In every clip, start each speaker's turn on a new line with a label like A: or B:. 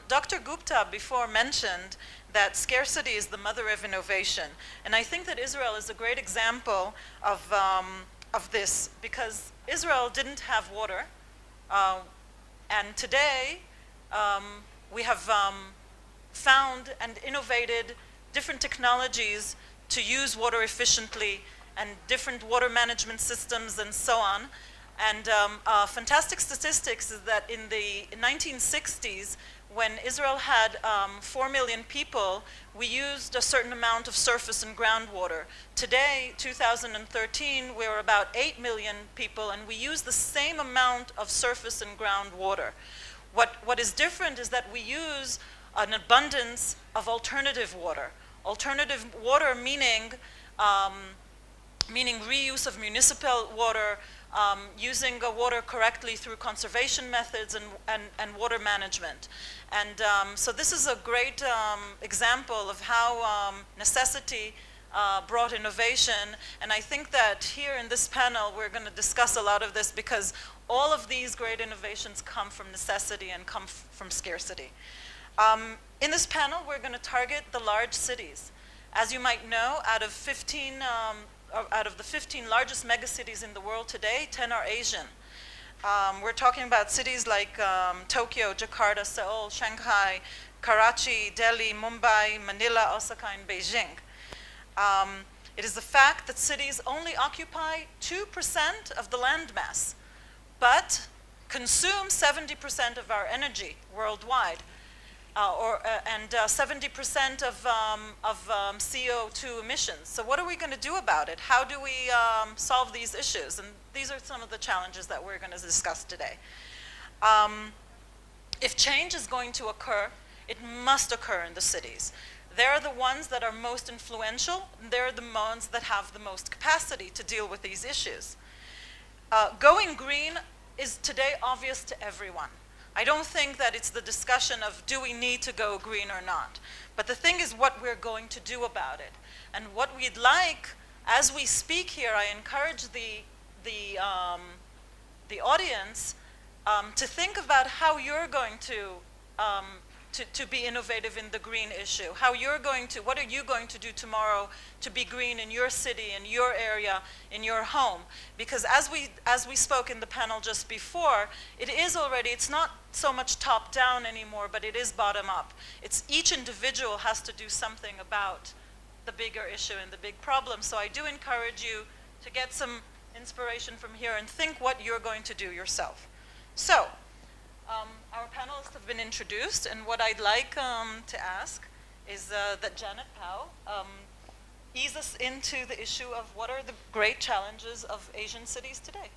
A: Dr. Gupta before mentioned that scarcity is the mother of innovation. And I think that Israel is a great example of this, because Israel didn't have water. And today, we have found and innovated different technologies to use water efficiently and different water management systems and so on. And fantastic statistics is that in the 1960s, when Israel had 4 million people, we used a certain amount of surface and groundwater. Today, 2013, we're about 8 million people, and we use the same amount of surface and groundwater. What is different is that we use an abundance of alternative water. Alternative water meaning reuse of municipal water, using water correctly through conservation methods and water management. And so this is a great example of how necessity brought innovation. And I think that here in this panel, we're going to discuss a lot of this, because all of these great innovations come from necessity and come from scarcity. In this panel, we're going to target the large cities. As you might know, out of the 15 largest megacities in the world today, 10 are Asian. We're talking about cities like Tokyo, Jakarta, Seoul, Shanghai, Karachi, Delhi, Mumbai, Manila, Osaka, and Beijing. It is the fact that cities only occupy 2% of the land mass, but consume 70% of our energy worldwide. And 70% of CO2 emissions. So what are we going to do about it? How do we solve these issues? And these are some of the challenges that we're going to discuss today. If change is going to occur, it must occur in the cities. They're the ones that are most influential, and they're the ones that have the most capacity to deal with these issues. Going green is today obvious to everyone. I don't think that it's the discussion of do we need to go green or not. But the thing is what we're going to do about it. And what we'd like, as we speak here, I encourage the audience to think about how you're going to be innovative in the green issue. What are you going to do tomorrow to be green in your city, in your area, in your home? Because as we spoke in the panel just before, it's not so much top down anymore, but it is bottom up. It's each individual has to do something about the bigger issue and the big problem. So I do encourage you to get some inspiration from here and think what you're going to do yourself. So, our panelists have been introduced, and what I'd like to ask is that Janet Pao ease us into the issue of what are the great challenges of Asian cities today.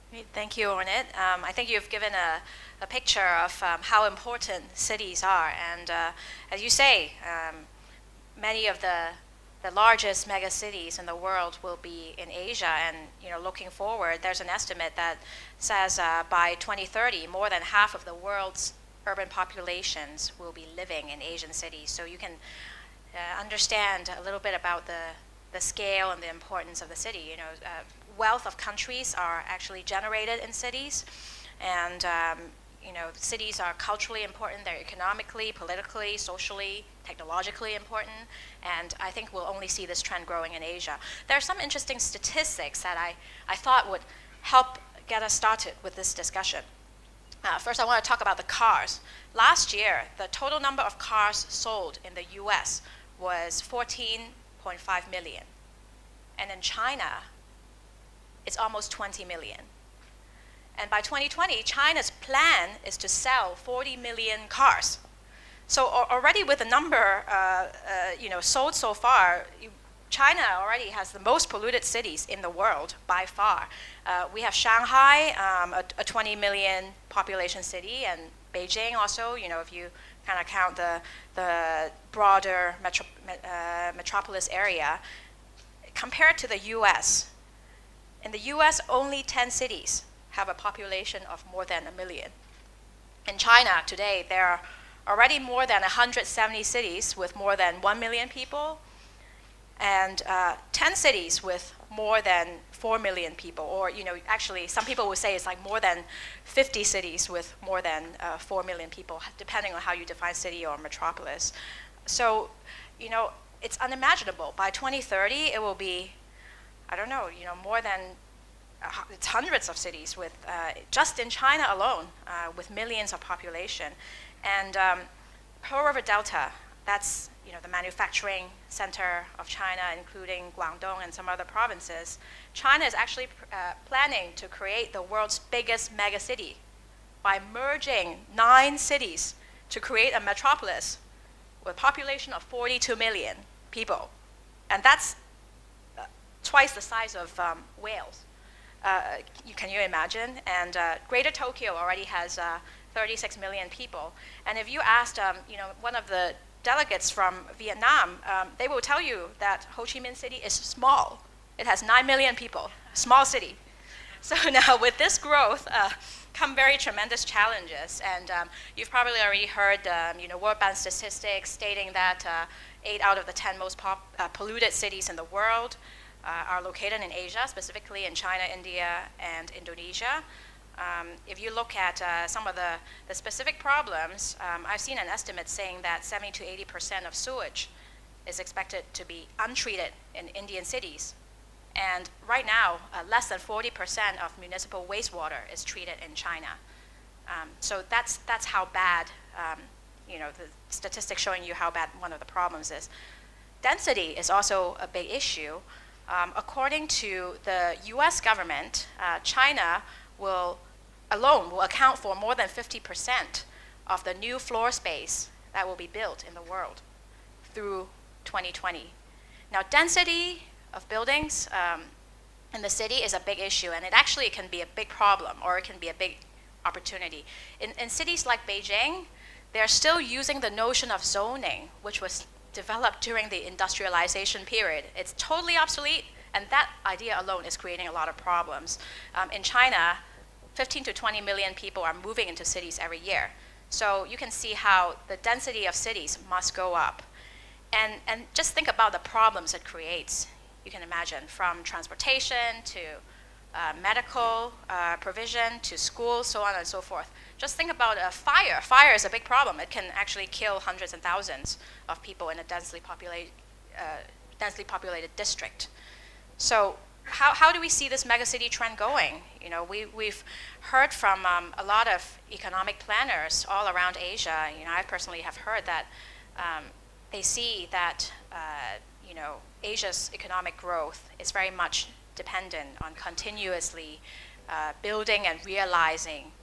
B: Great. Thank you, Ornit. I think you've given a picture of how important cities are, and as you say, many of the largest mega cities in the world will be in Asia, and looking forward, there's an estimate that says by 2030, more than half of the world's urban populations will be living in Asian cities. So you can understand a little bit about the scale and the importance of the city. Wealth of countries are actually generated in cities, and cities are culturally important. They're economically, politically, socially, technologically important, and I think we'll only see this trend growing in Asia. There are some interesting statistics that I thought would help get us started with this discussion. First, I want to talk about the cars. Last year, the total number of cars sold in the US was 14.5 million. And in China, it's almost 20 million. And by 2020, China's plan is to sell 40 million cars. So already with the number sold so far, China already has the most polluted cities in the world by far. We have Shanghai, a 20 million population city, and Beijing also, if you kind of count the broader metropolis area. Compared to the US, in the US, only 10 cities have a population of more than 1 million. In China today, there are already more than 170 cities with more than 1 million people, and 10 cities with more than 4 million people, or actually some people would say it's like more than 50 cities with more than 4 million people, depending on how you define city or metropolis. So, it's unimaginable. By 2030, it will be, I don't know, more than it's hundreds of cities with just in China alone, with millions of population, and Pearl River Delta. That's the manufacturing center of China, including Guangdong and some other provinces. China is actually planning to create the world's biggest megacity by merging 9 cities to create a metropolis with a population of 42 million people. And that's twice the size of Wales. Can you imagine? And Greater Tokyo already has 36 million people. And if you asked one of the delegates from Vietnam, they will tell you that Ho Chi Minh City is small. It has 9 million people, small city. So now with this growth come very tremendous challenges. And you've probably already heard World Bank statistics stating that 8 out of the 10 most polluted cities in the world are located in Asia, specifically in China, India, and Indonesia. If you look at some of the specific problems, I've seen an estimate saying that 70 to 80% of sewage is expected to be untreated in Indian cities. And right now, less than 40% of municipal wastewater is treated in China. So that's how bad, the statistics showing you how bad one of the problems is. Density is also a big issue. According to the US government, China alone will account for more than 50% of the new floor space that will be built in the world through 2020. Now, density of buildings in the city is a big issue, and it actually can be a big problem, or it can be a big opportunity. In cities like Beijing, they're still using the notion of zoning, which was developed during the industrialization period. It's totally obsolete, and that idea alone is creating a lot of problems. In China, 15 to 20 million people are moving into cities every year. So you can see how the density of cities must go up. And just think about the problems it creates. You can imagine, from transportation to medical provision to schools, so on and so forth. Just think about a fire. Fire is a big problem. It can actually kill hundreds and thousands of people in a densely populated district. So how do we see this megacity trend going? We've heard from a lot of economic planners all around Asia. I personally have heard that they see that Asia's economic growth is very much dependent on continuously building and realizing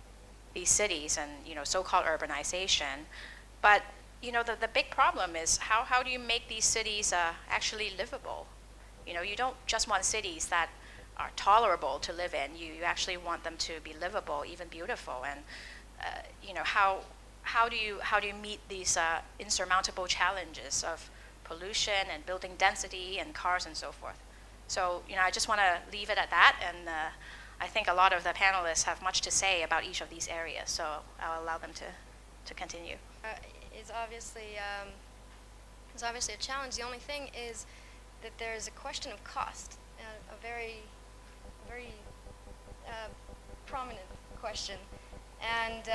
B: these cities and so-called urbanization. But the big problem is how do you make these cities actually livable? You don't just want cities that are tolerable to live in. You actually want them to be livable, even beautiful. And how do you meet these insurmountable challenges of pollution and building density and cars and so forth? So I just want to leave it at that, and I think a lot of the panelists have much to say about each of these areas. So I'll allow them to continue.
C: It's obviously a challenge. The only thing is that there's a question of cost, a very prominent question, and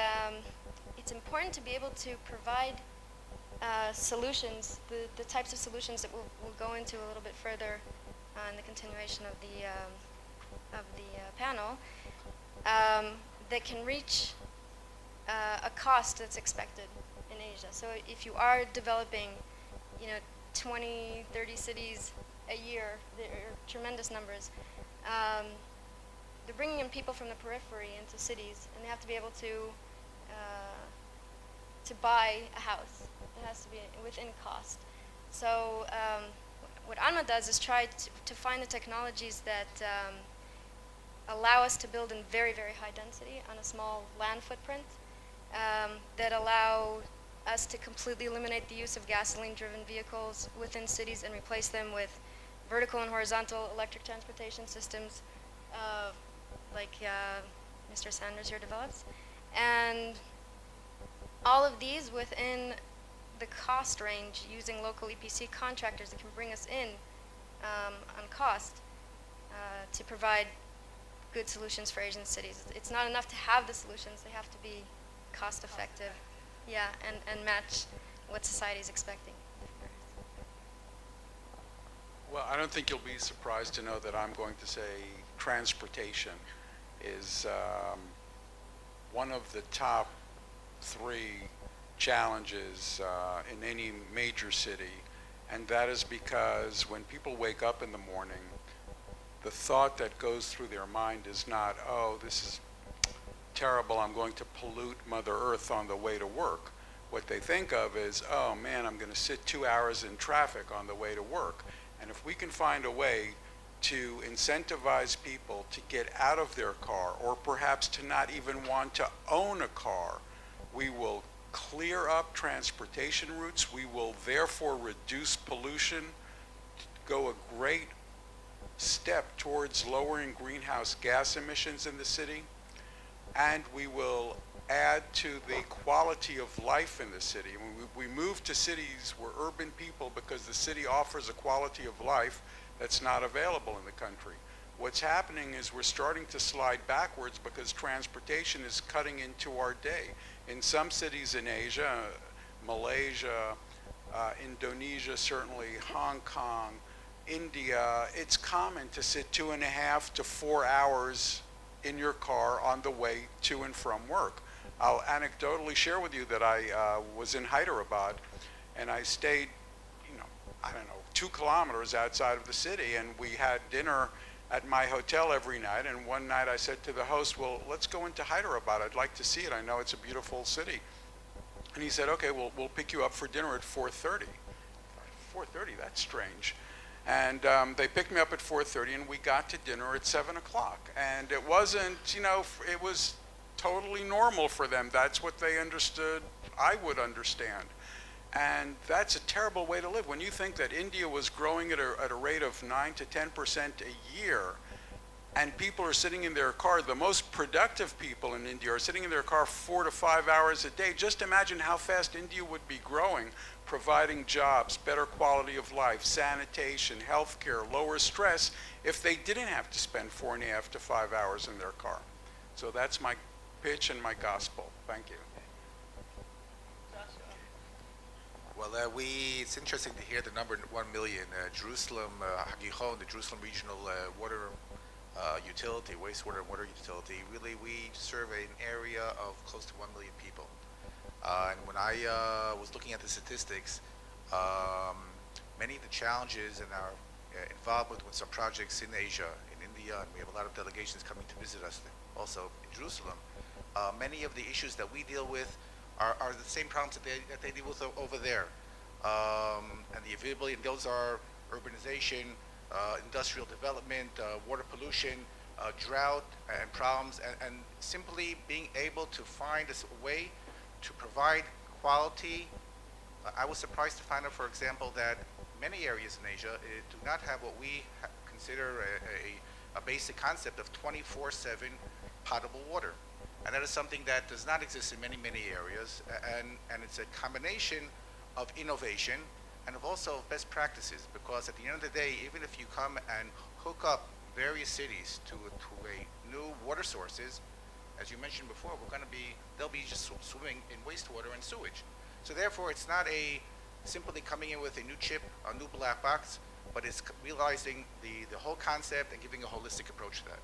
C: it's important to be able to provide solutions, the types of solutions that we'll go into a little bit further in the continuation of the panel, that can reach a cost that's expected in Asia. So if you are developing, 20, 30 cities a year, there are tremendous numbers. They're bringing in people from the periphery into cities, and they have to be able to buy a house. It has to be within cost. So what Alma does is try to find the technologies that allow us to build in very, very high density on a small land footprint, that allow us to completely eliminate the use of gasoline-driven vehicles within cities and replace them with vertical and horizontal electric transportation systems, like Mr. Sanders here develops. And all of these within the cost range, using local EPC contractors that can bring us in on cost. to provide good solutions for Asian cities. It's not enough to have the solutions, they have to be cost effective, yeah, and match what society is expecting.
D: Well, I don't think you'll be surprised to know that I'm going to say transportation is one of the top 3 challenges in any major city, and that is because when people wake up in the morning, the thought that goes through their mind is not, oh, this is terrible, I'm going to pollute Mother Earth on the way to work. What they think of is, oh man, I'm going to sit 2 hours in traffic on the way to work. And if we can find a way to incentivize people to get out of their car, or perhaps to not even want to own a car, we will clear up transportation routes. We will therefore reduce pollution, go a great step towards lowering greenhouse gas emissions in the city, and we will add to the quality of life in the city. We move to cities where urban people, because the city offers a quality of life that's not available in the country. What's happening is we're starting to slide backwards because transportation is cutting into our day. In some cities in Asia, Malaysia, Indonesia, certainly Hong Kong, India, it's common to sit 2.5 to 4 hours in your car on the way to and from work. I'll anecdotally share with you that I was in Hyderabad, and I stayed, I don't know, 2 kilometers outside of the city, and we had dinner at my hotel every night. And one night I said to the host, well, let's go into Hyderabad. I'd like to see it. I know it's a beautiful city. And he said, okay, we'll pick you up for dinner at 4:30. 4:30, that's strange. And they picked me up at 4:30, and we got to dinner at 7 o'clock. And it wasn't, it was totally normal for them. That's what they understood I would understand. And that's a terrible way to live. When you think that India was growing at a rate of 9 to 10% a year, and people are sitting in their car, the most productive people in India are sitting in their car 4 to 5 hours a day. Just imagine how fast India would be growing, providing jobs, better quality of life, sanitation, healthcare, lower stress, if they didn't have to spend 4.5 to 5 hours in their car. So that's my pitch and my gospel. Thank you.
E: Well, it's interesting to hear the number 1 million. Jerusalem, HaGihon, the Jerusalem Regional Water Utility, Wastewater and Water Utility, really we serve an area of close to 1 million people. And when I was looking at the statistics, many of the challenges and our involvement with some projects in Asia, in India, and we have a lot of delegations coming to visit us also in Jerusalem, many of the issues that we deal with are the same problems that they deal with over there. And the availability, and those are urbanization, industrial development, water pollution, drought and problems, and simply being able to find a way to provide quality. I was surprised to find out, for example, that many areas in Asia do not have what we consider a basic concept of 24/7 potable water. And that is something that does not exist in many, many areas. And it's a combination of innovation and of also best practices, because at the end of the day, even if you come and hook up various cities to a new water sources, as you mentioned before, they'll be just swimming in wastewater and sewage. So therefore, it's not simply coming in with a new chip, a new black box, but it's realizing the whole concept and giving a holistic approach to that.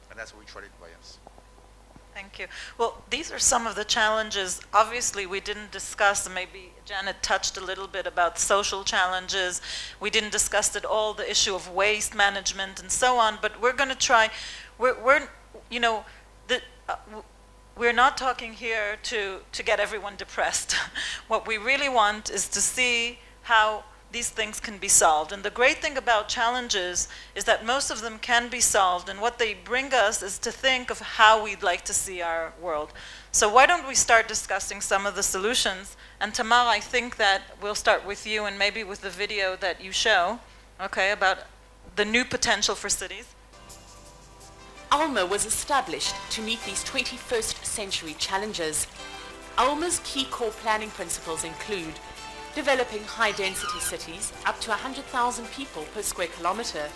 E: And that's what we try to do by us.
A: Thank you. Well, these are some of the challenges. Obviously, we didn't discuss, and maybe Janet touched a little bit about social challenges. We didn't discuss at all the issue of waste management and so on, but we're going to try, we're not talking here to get everyone depressed. What we really want is to see how these things can be solved. And the great thing about challenges is that most of them can be solved, and what they bring us is to think of how we'd like to see our world. So why don't we start discussing some of the solutions? And Tamar, I think that we'll start with you and maybe with the video that you show, okay, about the new potential for cities.
F: Alma was established to meet these 21st century challenges. Alma's key core planning principles include developing high-density cities up to 100,000 people per square kilometer,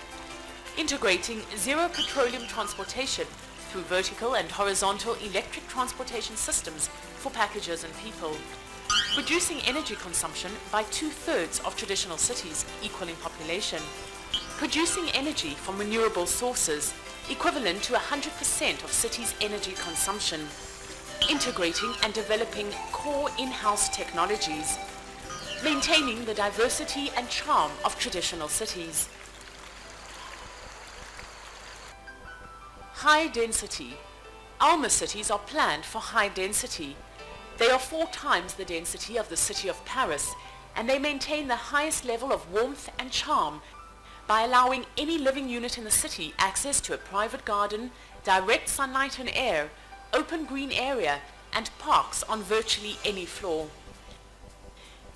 F: integrating zero petroleum transportation through vertical and horizontal electric transportation systems for packages and people, reducing energy consumption by 2/3 of traditional cities equal in population, producing energy from renewable sources equivalent to 100% of cities' energy consumption, integrating and developing core in-house technologies, maintaining the diversity and charm of traditional cities. High density. Alma cities are planned for high density. They are 4 times the density of the city of Paris, and they maintain the highest level of warmth and charm by allowing any living unit in the city access to a private garden, direct sunlight and air, open green area, and parks on virtually any floor.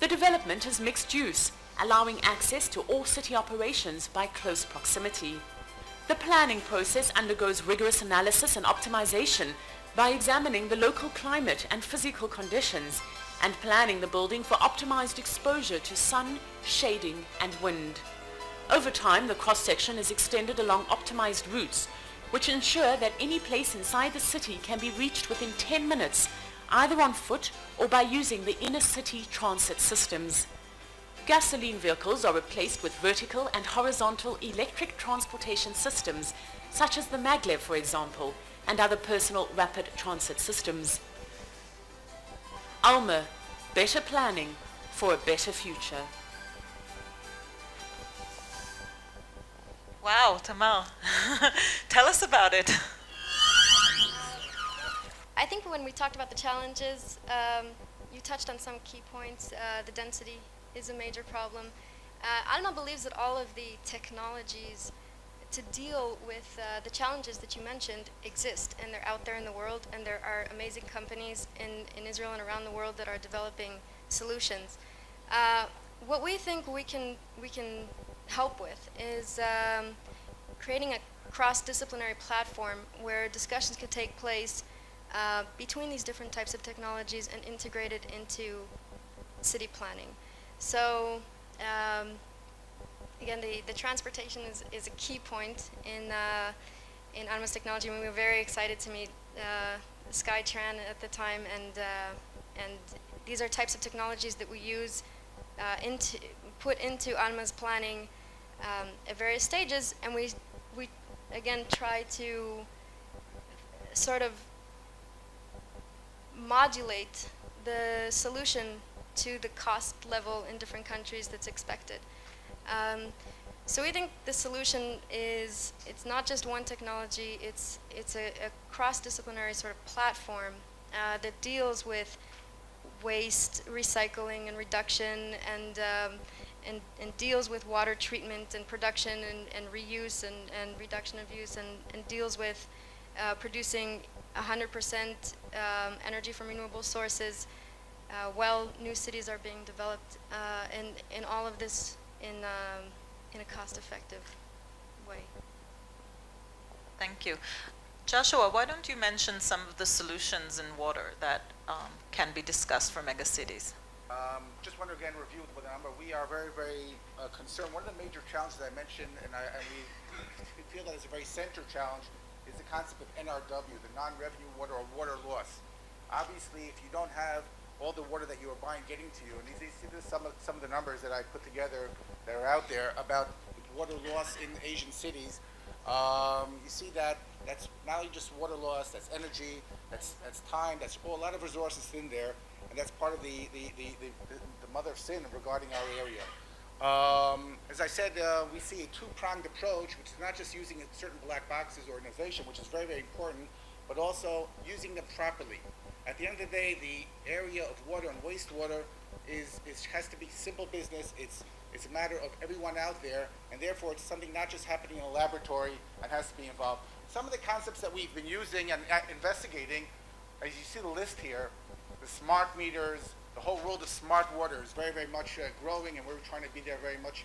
F: The development is mixed use, allowing access to all city operations by close proximity. The planning process undergoes rigorous analysis and optimization by examining the local climate and physical conditions and planning the building for optimized exposure to sun, shading, and wind. Over time, the cross-section is extended along optimized routes, which ensure that any place inside the city can be reached within 10 minutes, either on foot or by using the inner city transit systems. Gasoline vehicles are replaced with vertical and horizontal electric transportation systems, such as the maglev, for example, and other personal rapid transit systems. Alma, better planning for a better future.
A: Wow, Tamar. Tell us about it.
C: I think when we talked about the challenges, you touched on some key points. The density is a major problem. Alma believes that all of the technologies to deal with the challenges that you mentioned exist, and they're out there in the world, and there are amazing companies in Israel and around the world that are developing solutions. What we think we can help with is creating a cross-disciplinary platform where discussions could take place between these different types of technologies and integrated into city planning. So again, the transportation is a key point in Alma's technology. We were very excited to meet SkyTran at the time, and these are types of technologies that we use put into Alma's planning at various stages, and we again try to sort of modulate the solution to the cost level in different countries that's expected. So we think the solution is, it's not just one technology, it's a cross-disciplinary sort of platform that deals with waste, recycling and reduction, and deals with water treatment and production and reuse and reduction of use, and deals with producing 100% energy from renewable sources while new cities are being developed, and all of this in a cost-effective way.
A: Thank you. Joshua, why don't you mention some of the solutions in water that can be discussed for megacities?
E: Just want to again review the number. We are very, very concerned. One of the major challenges I mentioned, and we feel that it's a very central challenge, is the concept of NRW, the non-revenue water or water loss. Obviously, if you don't have all the water that you are buying getting to you, and these are some of the numbers that I put together that are out there about water loss in Asian cities. You see that that's not only just water loss, that's energy, that's time, that's a lot of resources in there, and that's part of the mother of sin regarding our area. As I said, we see a two-pronged approach, which is not just using certain black boxes or organization, which is very, very important, but also using them properly. At the end of the day, the area of water and wastewater has to be simple business. It's a matter of everyone out there, and therefore it's something not just happening in a laboratory and has to be involved. Some of the concepts that we've been using and investigating, as you see the list here, the smart meters, the whole world of smart water is very, very much growing, and we're trying to be there very much.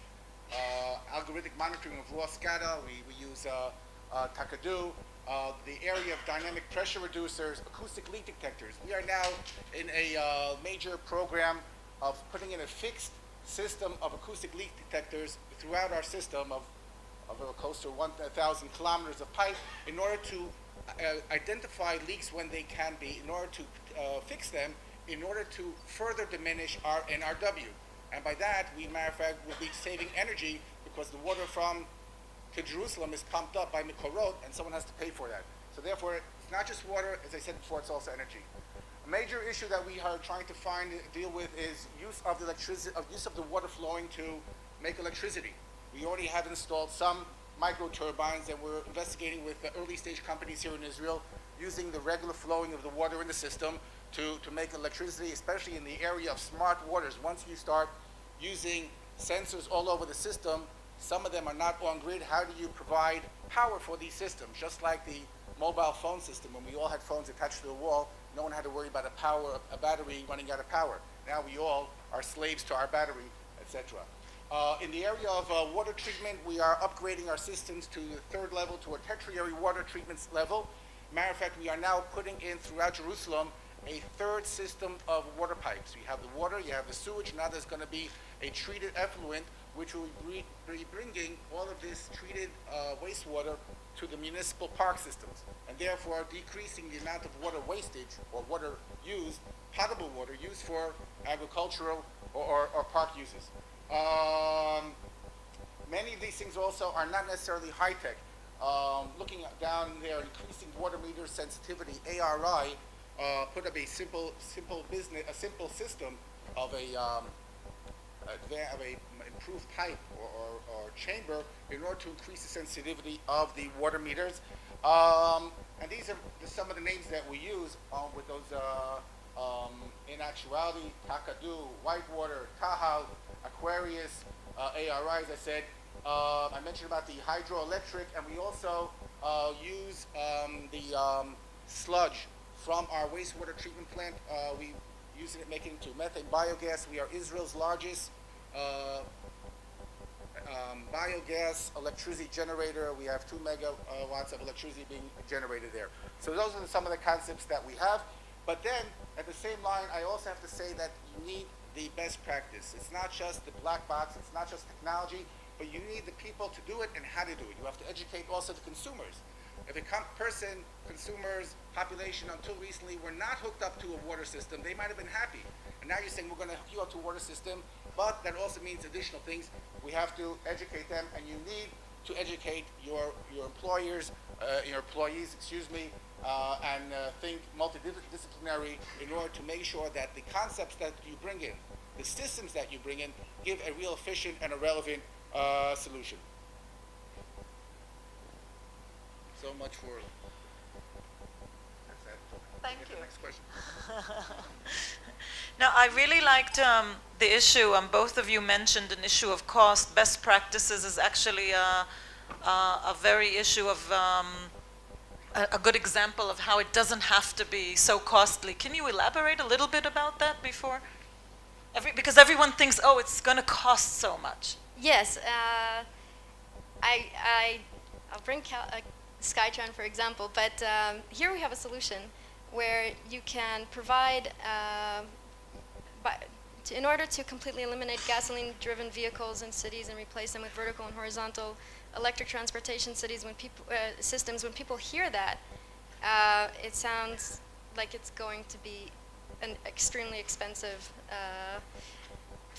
E: Algorithmic monitoring of raw SCADA, we use Takadu. The area of dynamic pressure reducers, acoustic leak detectors. We are now in a major program of putting in a fixed system of acoustic leak detectors throughout our system of
G: close to 1,000 kilometers of pipe in order to identify leaks when they can be, in order to fix them, in order to further diminish our NRW. And by that, we, matter of fact, will be saving energy because the water from to Jerusalem is pumped up by Mikorot, and someone has to pay for that. So therefore, it's not just water, as I said before, it's also energy. A major issue that we are trying to deal with is use of the electricity, use of the water flowing to make electricity. We already have installed some micro turbines, and we're investigating with the early stage companies here in Israel, using the regular flowing of the water in the system to make electricity, especially in the area of smart waters. Once you start using sensors all over the system, some of them are not on grid. How do you provide power for these systems? Just like the mobile phone system, when we all had phones attached to the wall, no one had to worry about a battery running out of power. Now we all are slaves to our battery, etc. In the area of water treatment, we are upgrading our systems to the third level, to a tertiary water treatment level. Matter of fact, we are now putting in throughout Jerusalem a third system of water pipes. You have the water, you have the sewage, now there's going to be a treated effluent, which will be bringing all of this treated wastewater to the municipal park systems, and therefore decreasing the amount of water wastage or water used, potable water used for agricultural or park uses. Many of these things also are not necessarily high-tech. Looking down there, increasing water meter sensitivity, ARI, put up a simple system of a improved pipe or chamber in order to increase the sensitivity of the water meters. And these are some of the names that we use with those, in actuality, Takadu, Whitewater, Tahal, Aquarius, ARI, as I said. I mentioned about the hydroelectric, and we also use the sludge from our wastewater treatment plant. We use it, making it into methane biogas. We are Israel's largest biogas electricity generator. We have 2 megawatts of electricity being generated there. So those are some of the concepts that we have. But then, at the same line, I also have to say that you need the best practice. It's not just the black box, it's not just technology, but you need the people to do it and how to do it. You have to educate also the consumers. If a consumers, population, until recently were not hooked up to a water system, they might have been happy. And now you're saying we're going to hook you up to a water system, but that also means additional things. We have to educate them, and you need to educate your employees, and think multidisciplinary in order to make sure that the concepts that you bring in, the systems that you bring in, give a real efficient and a relevant solution. So much for that's that.
A: Thank you.
G: Next question.
A: Now, I really liked the issue, both of you mentioned an issue of cost. Best practices is actually a very issue of a good example of how it doesn't have to be so costly. Can you elaborate a little bit about that before? Because everyone thinks, oh, it's going to cost so much.
C: Yes. I'll bring SkyTran, for example, but here we have a solution where you can provide, in order to completely eliminate gasoline-driven vehicles in cities and replace them with vertical and horizontal electric transportation systems, when people hear that, it sounds like it's going to be an extremely expensive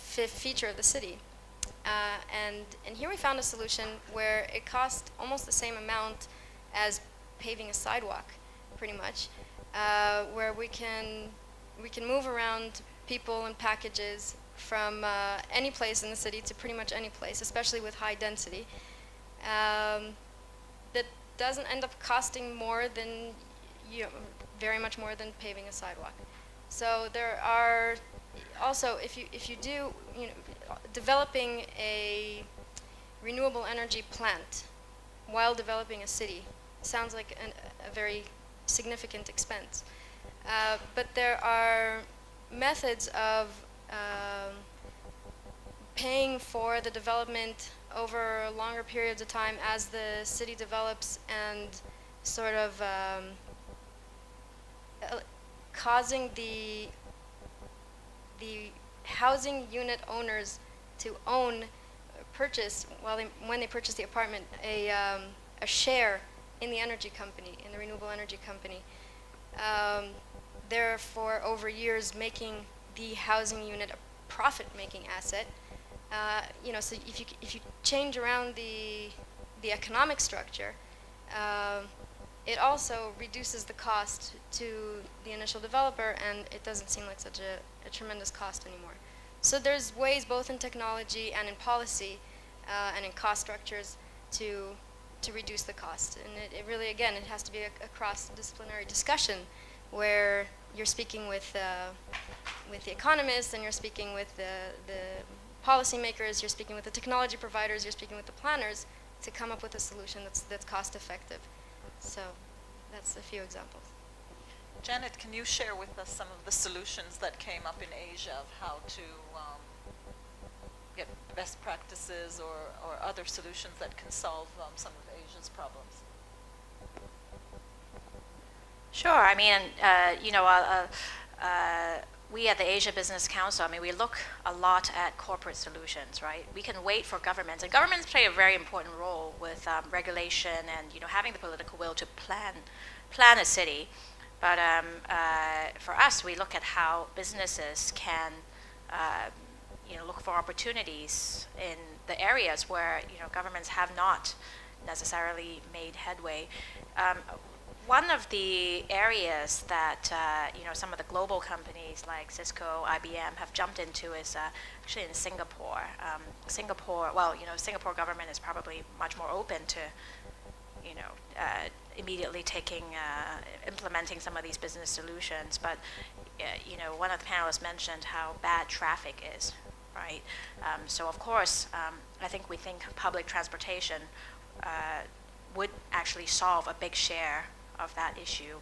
C: feature of the city. And here we found a solution where it cost almost the same amount as paving a sidewalk, pretty much, where we can move around people and packages from any place in the city to pretty much any place, especially with high density. That doesn't end up costing more than, very much more than paving a sidewalk. So there are also, if you do, developing a renewable energy plant while developing a city sounds like a very significant expense. But there are methods of paying for the development over longer periods of time as the city develops, and sort of causing the housing unit owners to own purchase, when they purchase the apartment, a share in the energy company, in the renewable energy company. Therefore, over years, making the housing unit a profit-making asset. So if you change around the economic structure, it also reduces the cost to the initial developer, and it doesn't seem like such a tremendous cost anymore. So there's ways both in technology and in policy and in cost structures to reduce the cost. And it really, again, it has to be a cross-disciplinary discussion where you're speaking with the economists, and you're speaking with the policymakers, you're speaking with the technology providers, you're speaking with the planners to come up with a solution that's cost-effective. So that's a few examples.
A: Janet, can you share with us some of the solutions that came up in Asia of how to get best practices or other solutions that can solve some of Asia's problems?
B: Sure. I mean, we at the Asia Business Council, I mean, we look a lot at corporate solutions, right? We can wait for governments, and governments play a very important role with regulation and, having the political will to plan a city. But for us, we look at how businesses can, look for opportunities in the areas where, governments have not necessarily made headway. One of the areas that some of the global companies like Cisco, IBM have jumped into is actually in Singapore. Singapore government is probably much more open to immediately implementing some of these business solutions. But one of the panelists mentioned how bad traffic is, right? So of course, I think public transportation would actually solve a big share of that issue.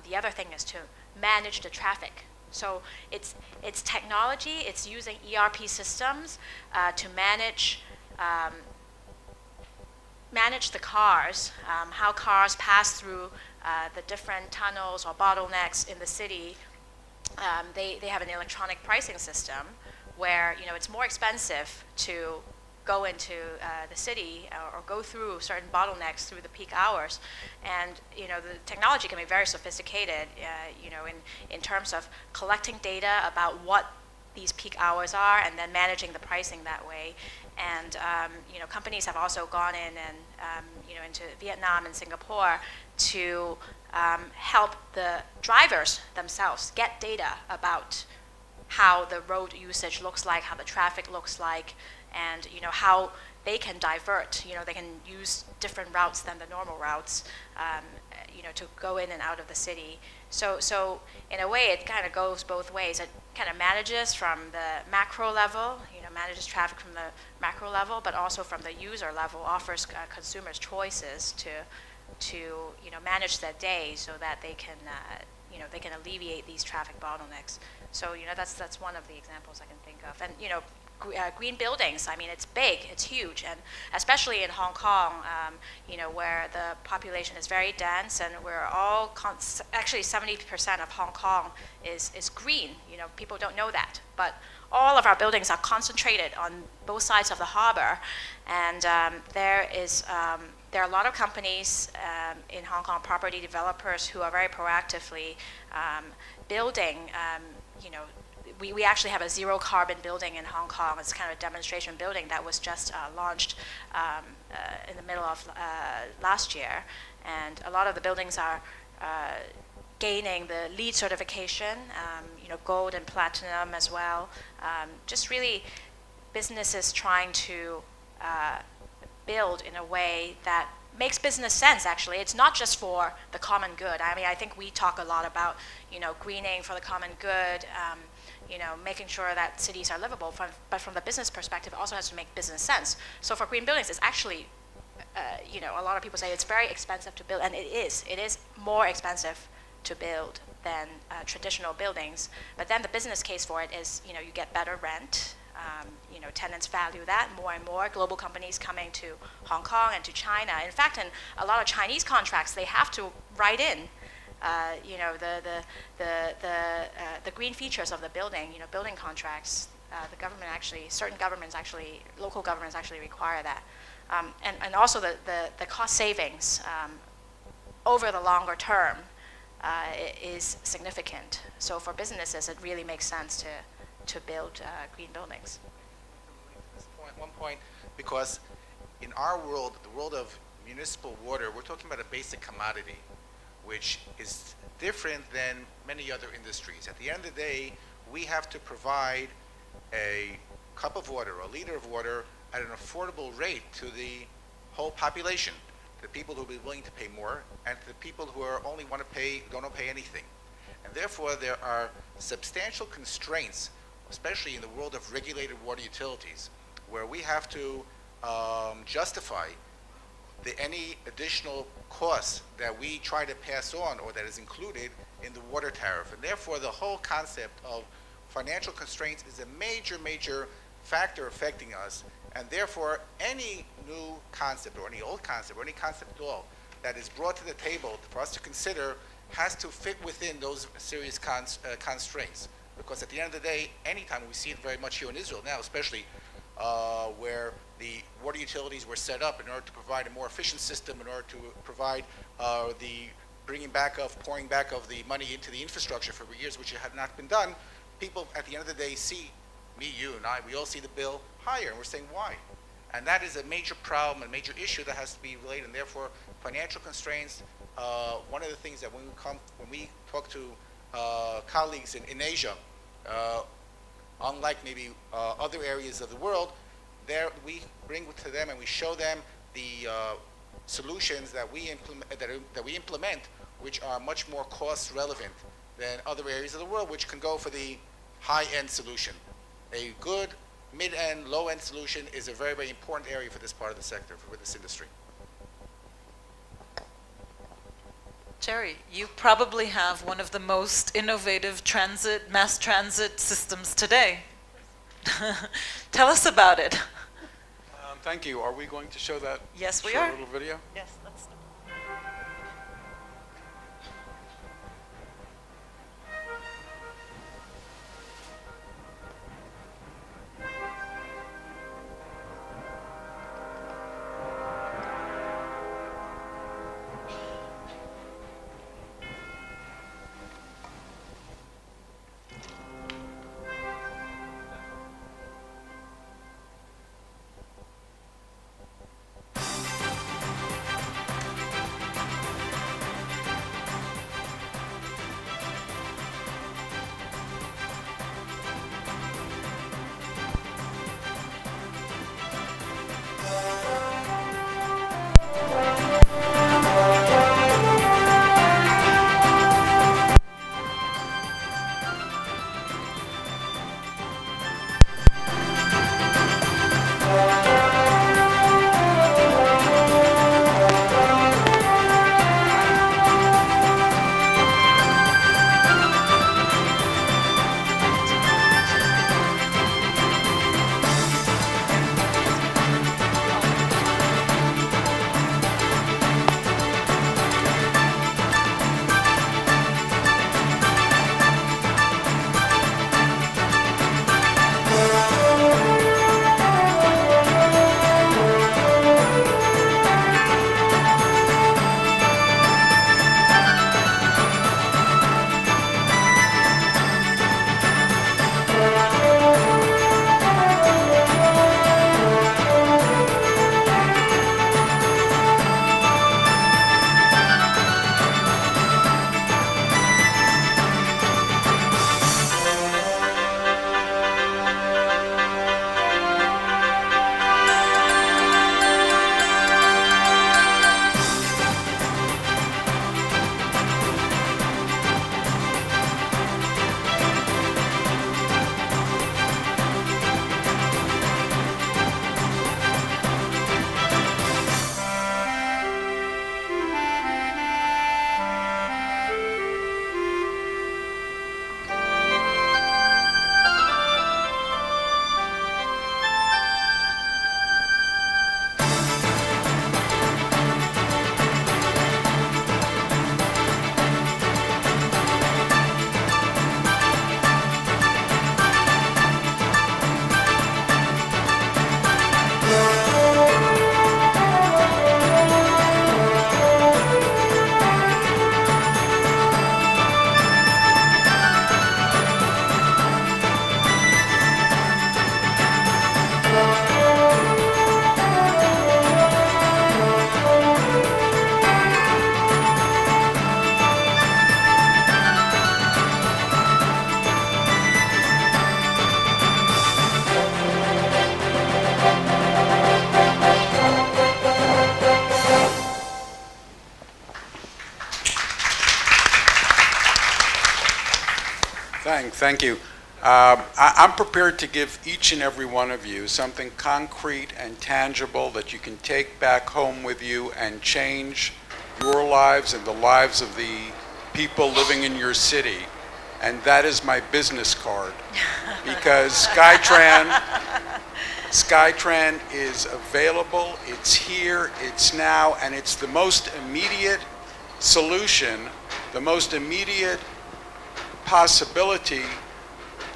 B: The other thing is to manage the traffic. So it's technology, it's using ERP systems to manage the cars, how cars pass through the different tunnels or bottlenecks in the city. They have an electronic pricing system where it's more expensive to go into the city or go through certain bottlenecks through the peak hours. And the technology can be very sophisticated in terms of collecting data about what these peak hours are and then managing the pricing that way. And companies have also gone in and into Vietnam and Singapore to help the drivers themselves get data about how the road usage looks like, how the traffic looks like, and how they can divert. They can use different routes than the normal routes, to go in and out of the city. So in a way, it kind of goes both ways. It kind of manages from the macro level, manages traffic from the macro level, but also from the user level, offers consumers choices to manage their day so that they can alleviate these traffic bottlenecks. So that's one of the examples I can think of. And green buildings, I mean, it's big, it's huge, and especially in Hong Kong, where the population is very dense, and we're all actually 70% of Hong Kong is green. People don't know that, but all of our buildings are concentrated on both sides of the harbor, and there are a lot of companies in Hong Kong, property developers, who are very proactively building. We actually have a zero carbon building in Hong Kong. It's kind of a demonstration building that was just launched in the middle of last year. And a lot of the buildings are gaining the LEED certification, gold and platinum as well. Just really businesses trying to build in a way that makes business sense, actually. It's not just for the common good. I mean, I think we talk a lot about, greening for the common good, making sure that cities are livable, but from the business perspective, it also has to make business sense. So for green buildings, it's actually, a lot of people say it's very expensive to build, and it is. It is more expensive to build than traditional buildings. But then the business case for it is, you get better rent. Tenants value that more and more. Global companies coming to Hong Kong and to China. In fact, in a lot of Chinese contracts, they have to write in, the green features of the building. Building contracts. the government actually, certain governments actually, local governments actually require that. And also the cost savings over the longer term is significant. So for businesses, it really makes sense to build green buildings.
E: One point, because in our world, the world of municipal water, we're talking about a basic commodity, which is different than many other industries. At the end of the day, we have to provide a cup of water, a liter of water, at an affordable rate to the whole population, the people who will be willing to pay more, and to the people who are only don't want to pay anything. And therefore, there are substantial constraints, especially in the world of regulated water utilities, where we have to justify any additional costs that we try to pass on or that is included in the water tariff. And therefore, the whole concept of financial constraints is a major, major factor affecting us. And therefore, any new concept or any old concept or any concept at all that is brought to the table for us to consider has to fit within those serious constraints. Because at the end of the day, anytime we see it very much here in Israel now, especially where the water utilities were set up in order to provide a more efficient system, in order to provide the pouring back of the money into the infrastructure for years, which had not been done, people at the end of the day see, me, you, and I, we all see the bill higher, and we're saying, why? And that is a major problem, a major issue that has to be related, and therefore, financial constraints, one of the things that when we talk to colleagues in Asia, unlike maybe other areas of the world, there we bring to them and we show them the solutions that we implement, which are much more cost relevant than other areas of the world, which can go for the high-end solution. A good mid-end, low-end solution is a very, very important area for this part of the sector, for this industry.
A: Jerry, you probably have one of the most innovative mass transit systems today. Tell us about it.
D: Thank you. Are we going to show that?
A: Yes, we
D: short
A: are.
D: Little video?
A: Yes, let's do it.
D: Thank you. I'm prepared to give each and every one of you something concrete and tangible that you can take back home with you and change your lives and the lives of the people living in your city. And that is my business card. Because SkyTran is available, it's here, it's now, and it's the most immediate solution, the most immediate possibility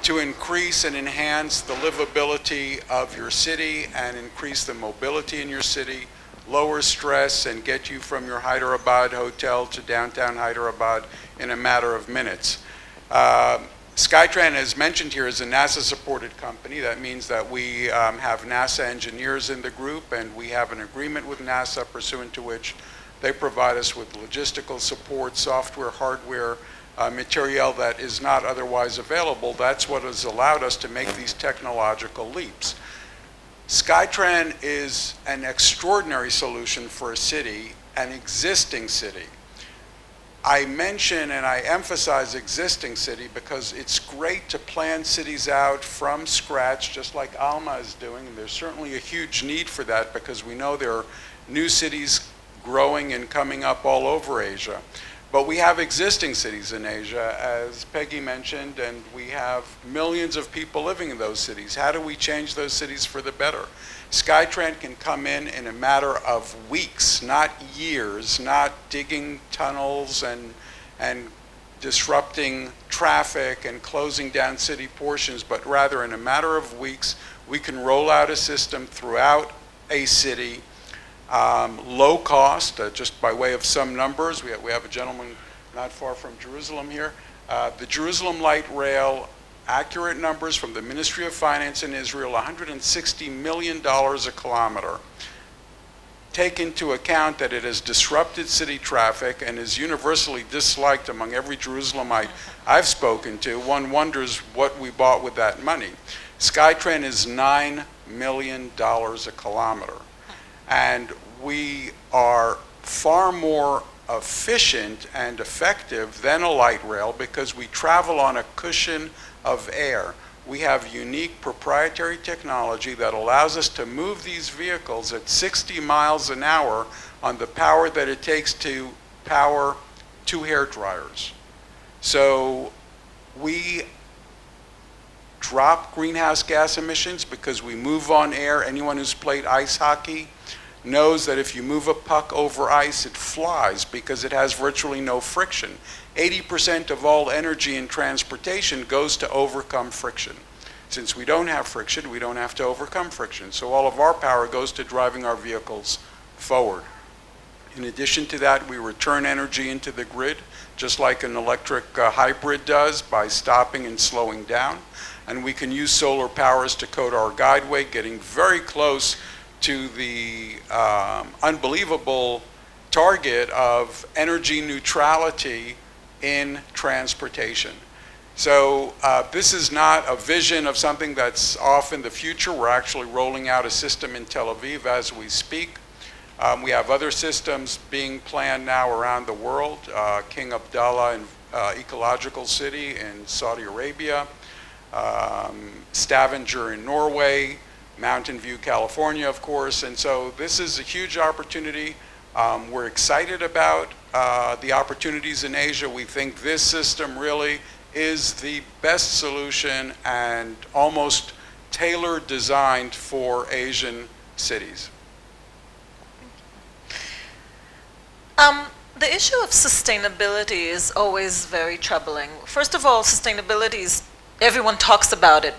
D: to increase and enhance the livability of your city and increase the mobility in your city, lower stress, and get you from your Hyderabad hotel to downtown Hyderabad in a matter of minutes. SkyTran, as mentioned here, is a NASA-supported company. That means that we have NASA engineers in the group, and we have an agreement with NASA pursuant to which they provide us with logistical support, software, hardware, material that is not otherwise available. That's what has allowed us to make these technological leaps. SkyTran is an extraordinary solution for a city, an existing city. I mention and I emphasize existing city because it's great to plan cities out from scratch, just like Alma is doing. And there's certainly a huge need for that because we know there are new cities growing and coming up all over Asia. But we have existing cities in Asia, as Peggy mentioned, and we have millions of people living in those cities. How do we change those cities for the better? SkyTran can come in a matter of weeks, not years, not digging tunnels and disrupting traffic and closing down city portions, but rather in a matter of weeks, we can roll out a system throughout a city. Low cost, just by way of some numbers. We have a gentleman not far from Jerusalem here. The Jerusalem Light Rail, accurate numbers from the Ministry of Finance in Israel, $160 million a kilometer. Take into account that it has disrupted city traffic and is universally disliked among every Jerusalemite I've spoken to. One wonders what we bought with that money. SkyTran is $9 million a kilometer. And we are far more efficient and effective than a light rail because we travel on a cushion of air. We have unique proprietary technology that allows us to move these vehicles at 60 miles an hour on the power that it takes to power 2 hair dryers. So we drop greenhouse gas emissions because we move on air. Anyone who's played ice hockey knows that if you move a puck over ice, it flies because it has virtually no friction. 80% of all energy in transportation goes to overcome friction. Since we don't have friction, we don't have to overcome friction. So all of our power goes to driving our vehicles forward. In addition to that, we return energy into the grid, just like an electric hybrid does, by stopping and slowing down. And we can use solar powers to coat our guideway, getting very close to the unbelievable target of energy neutrality in transportation. So this is not a vision of something that's off in the future. We're actually rolling out a system in Tel Aviv as we speak. We have other systems being planned now around the world. King Abdullah in Ecological City in Saudi Arabia, Stavanger in Norway, Mountain View, California, of course. And so this is a huge opportunity. We're excited about the opportunities in Asia. We think this system really is the best solution and almost tailored designed for Asian cities.
A: The issue of sustainability is always very troubling. First of all, sustainability is, everyone talks about it.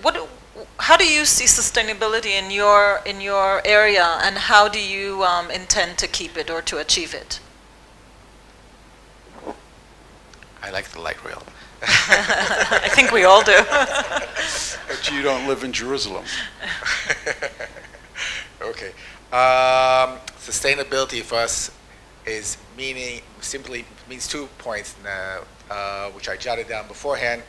A: How do you see sustainability in your area, and how do you intend to keep it or to achieve it?
E: I like the light rail.
A: I think we all do.
D: But you don't live in Jerusalem.
E: Okay. Sustainability for us is simply means 2 points, which I jotted down beforehand.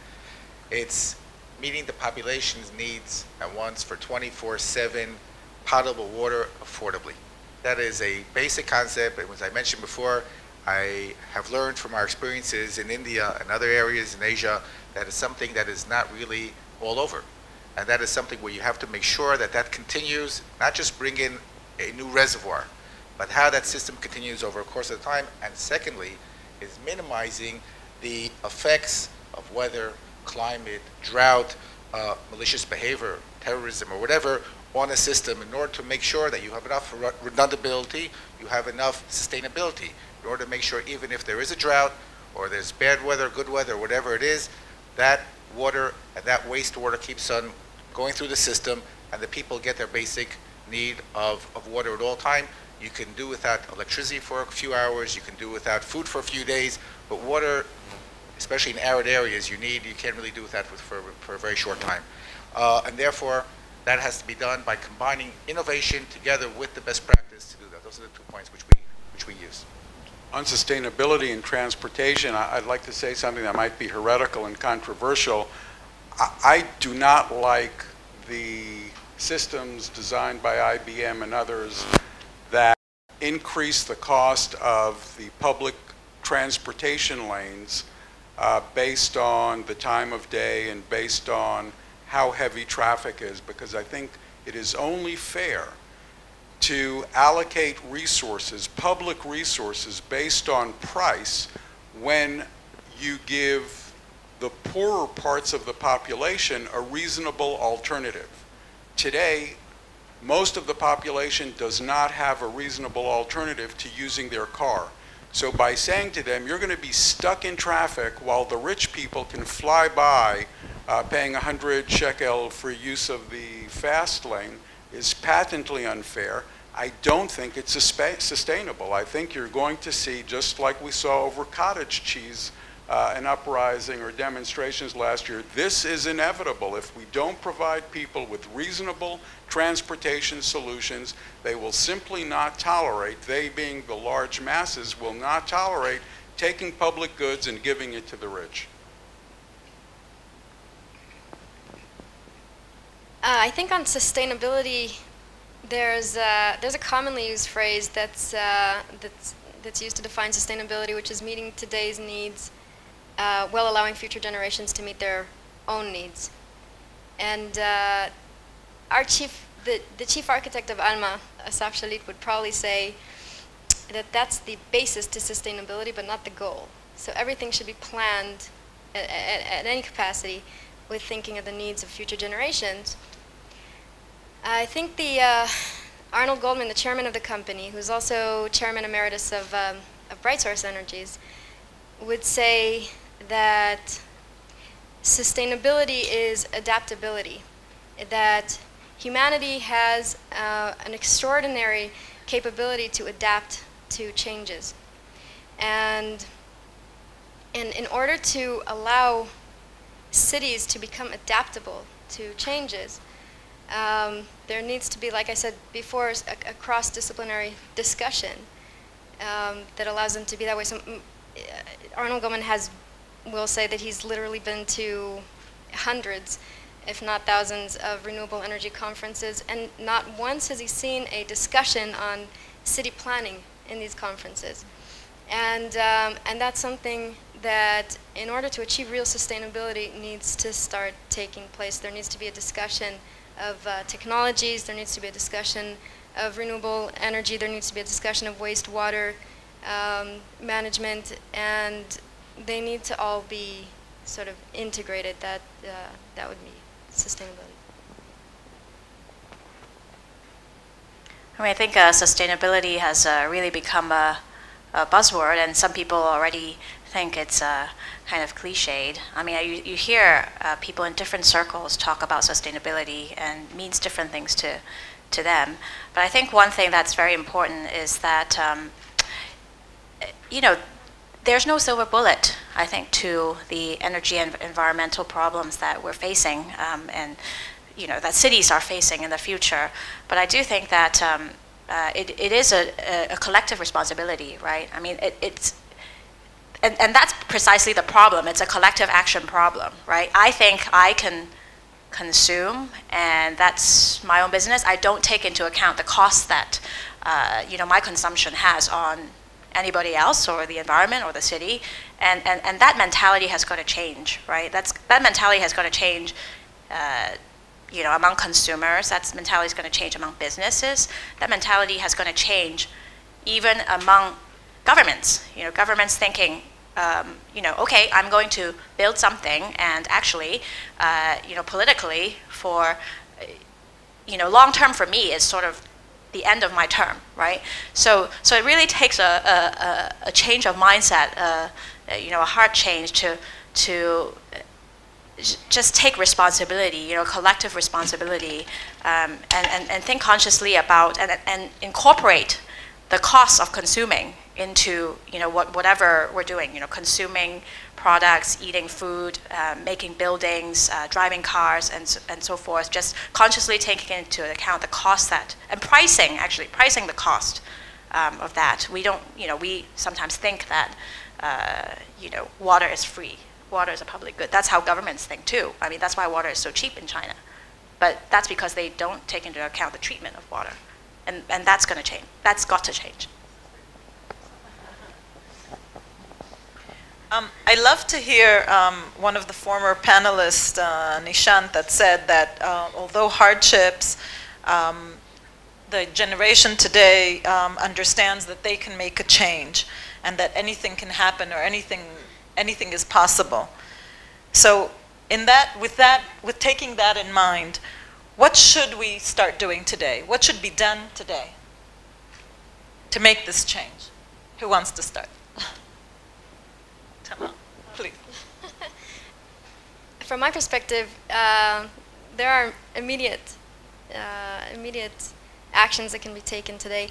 E: It's meeting the population's needs and wants for 24/7 potable water affordably. That is a basic concept, and as I mentioned before, I have learned from our experiences in India and other areas in Asia that is something that is not really all over. And that is something where you have to make sure that that continues, not just bring in a new reservoir, but how that system continues over a course of time. And secondly, is minimizing the effects of weather, climate, drought, malicious behavior, terrorism, or whatever on a system in order to make sure that you have enough redundability, you have enough sustainability, in order to make sure even if there is a drought or there's bad weather, good weather, whatever it is, that water and that wastewater keeps on going through the system and the people get their basic need of water at all time. You can do without electricity for a few hours, you can do without food for a few days, but water, especially in arid areas, you can't really do without for a very short time. And therefore, that has to be done by combining innovation together with the best practice to do that. Those are the 2 points which we use.
D: On sustainability and transportation, I'd like to say something that might be heretical and controversial. I do not like the systems designed by IBM and others that increase the cost of the public transportation lanes based on the time of day and based on how heavy traffic is, because I think it is only fair to allocate resources, public resources, based on price when you give the poorer parts of the population a reasonable alternative. Today, most of the population does not have a reasonable alternative to using their car. So by saying to them, you're going to be stuck in traffic while the rich people can fly by paying 100 shekel for use of the fast lane is patently unfair. I don't think it's sustainable. I think you're going to see, just like we saw over cottage cheese, an uprising or demonstrations last year. This is inevitable. If we don't provide people with reasonable transportation solutions, they will simply not tolerate, they being the large masses, will not tolerate taking public goods and giving it to the rich.
C: I think on sustainability, there's a commonly used phrase that's used to define sustainability, which is meeting today's needs while allowing future generations to meet their own needs. And the chief architect of Alma, Asaf Shalit, would probably say that that's the basis to sustainability, but not the goal. So everything should be planned at any capacity with thinking of the needs of future generations. I think Arnold Goldman, the chairman of the company, who's also chairman emeritus of Bright Source Energies, would say that sustainability is adaptability, that humanity has an extraordinary capability to adapt to changes. And in order to allow cities to become adaptable to changes, there needs to be, like I said before, a cross-disciplinary discussion that allows them to be that way. So Arnold Goldman will say that he's literally been to hundreds, if not thousands, of renewable energy conferences, and not once has he seen a discussion on city planning in these conferences. And that's something that, in order to achieve real sustainability, needs to start taking place. There needs to be a discussion of technologies, there needs to be a discussion of renewable energy, there needs to be a discussion of wastewater management, and they need to all be sort of integrated. That would be sustainability.
B: I mean, I think sustainability has really become a buzzword, and some people already think it's kind of cliched. I mean, you hear people in different circles talk about sustainability and means different things to them. But I think one thing that's very important is that, you know, there's no silver bullet, I think, to the energy and environmental problems that we're facing and, you know, that cities are facing in the future. But I do think that it is a collective responsibility, right? I mean, and that's precisely the problem. It's a collective action problem, right? I think I can consume, and that's my own business. I don't take into account the cost that, you know, my consumption has on anybody else or the environment or the city. And that mentality has got to change, right? That mentality has got to change among consumers. That mentality is going to change among businesses. That mentality has going to change even among governments. Governments thinking, okay, I'm going to build something, and actually, politically, for, long term for me is sort of the end of my term, right? So it really takes a change of mindset, a heart change to just take responsibility, collective responsibility, and think consciously about and incorporate the costs of consuming into whatever we're doing, consuming products, eating food, making buildings, driving cars, and so forth. Just consciously taking into account the cost and pricing the cost of that. We don't, we sometimes think that water is free. Water is a public good. That's how governments think too. I mean, that's why water is so cheap in China. But that's because they don't take into account the treatment of water. And that's going to change. That's got to change.
A: I love to hear one of the former panelists, Nishant, that said that although hardships, the generation today understands that they can make a change and that anything can happen or anything is possible. So with taking that in mind, what should we start doing today? What should be done today to make this change? Who wants to start? Tamar, please.
C: From my perspective, there are immediate actions that can be taken today.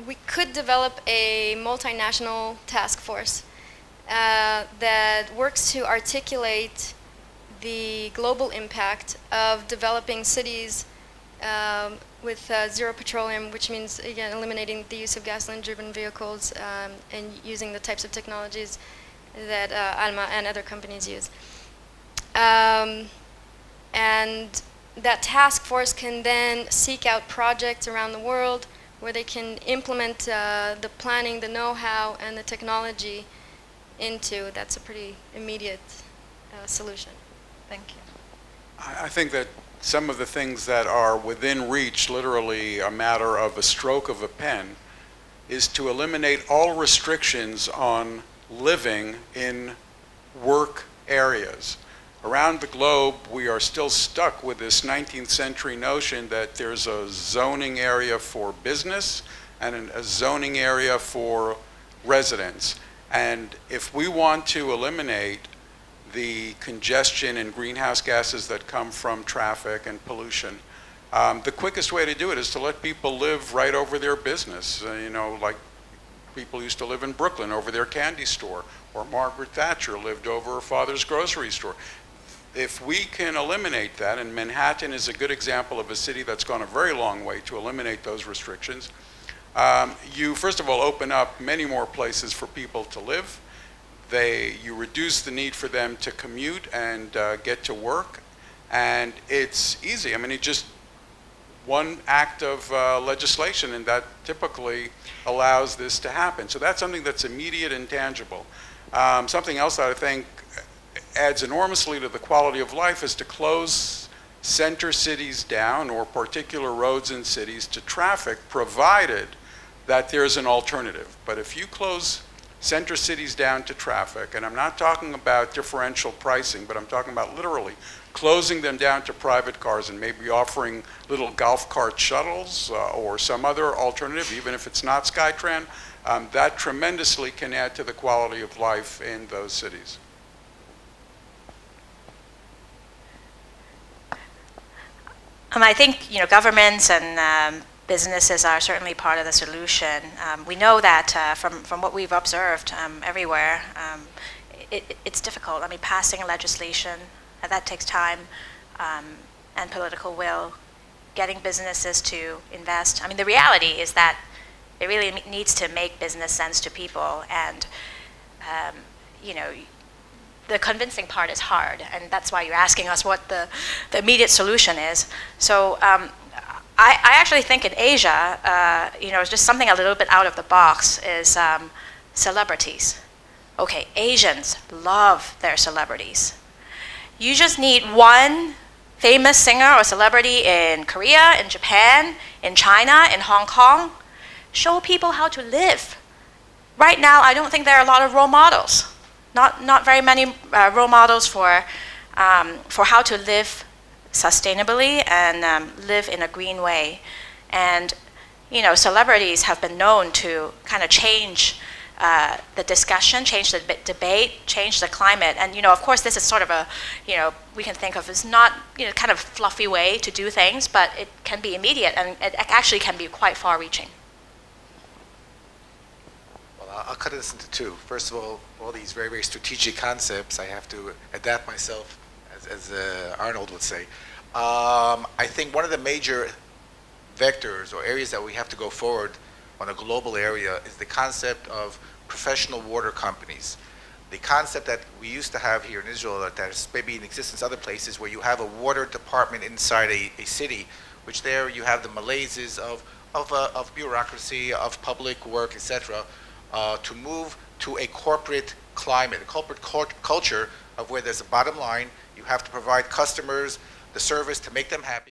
C: We could develop a multinational task force that works to articulate the global impact of developing cities with zero petroleum, which means, again, eliminating the use of gasoline-driven vehicles and using the types of technologies that Alma and other companies use. And that task force can then seek out projects around the world where they can implement the planning, the know-how, and the technology into. That's a pretty immediate solution.
A: Thank you.
D: I think that some of the things that are within reach, literally a matter of a stroke of a pen, is to eliminate all restrictions on living in work areas. Around the globe, we are still stuck with this 19th century notion that there's a zoning area for business and a zoning area for residents. And if we want to eliminate the congestion and greenhouse gases that come from traffic and pollution, the quickest way to do it is to let people live right over their business. Like people used to live in Brooklyn over their candy store, or Margaret Thatcher lived over her father's grocery store. If we can eliminate that, and Manhattan is a good example of a city that's gone a very long way to eliminate those restrictions, you first of all open up many more places for people to live. You reduce the need for them to commute and get to work, and it's easy. I mean, it's just one act of legislation, and that typically allows this to happen. So that's something that's immediate and tangible. Something else that I think adds enormously to the quality of life is to close center cities down, or particular roads in cities, to traffic, provided that there's an alternative. But if you close center cities down to traffic, and I'm not talking about differential pricing, but I'm talking about literally closing them down to private cars and maybe offering little golf cart shuttles or some other alternative, even if it's not SkyTran, that tremendously can add to the quality of life in those cities.
B: I think governments and businesses are certainly part of the solution. We know that from what we've observed everywhere, it's difficult. I mean, passing legislation, that takes time, and political will. Getting businesses to invest. I mean, the reality is that it really needs to make business sense to people, and the convincing part is hard, and that's why you're asking us what the immediate solution is. So I actually think in Asia, just something a little bit out of the box is celebrities. Okay, Asians love their celebrities. You just need one famous singer or celebrity in Korea, in Japan, in China, in Hong Kong. Show people how to live. Right now, I don't think there are a lot of role models. Not very many role models for how to live sustainably and live in a green way. And celebrities have been known to kind of change the discussion, change the debate, change the climate. And of course, this is sort of a we can think of as not kind of fluffy way to do things, but it can be immediate and it actually can be quite far-reaching.
E: Well, I'll cut this into two. First of all these very, very strategic concepts, I have to adapt myself, as Arnold would say. I think one of the major vectors or areas that we have to go forward on a global area is the concept of professional water companies. The concept that we used to have here in Israel, that is maybe in existence other places, where you have a water department inside a city, which there you have the malaises of bureaucracy, of public work, etc., to move to a corporate climate, a corporate culture of where there's a bottom line. You have to provide customers the service to make them happy.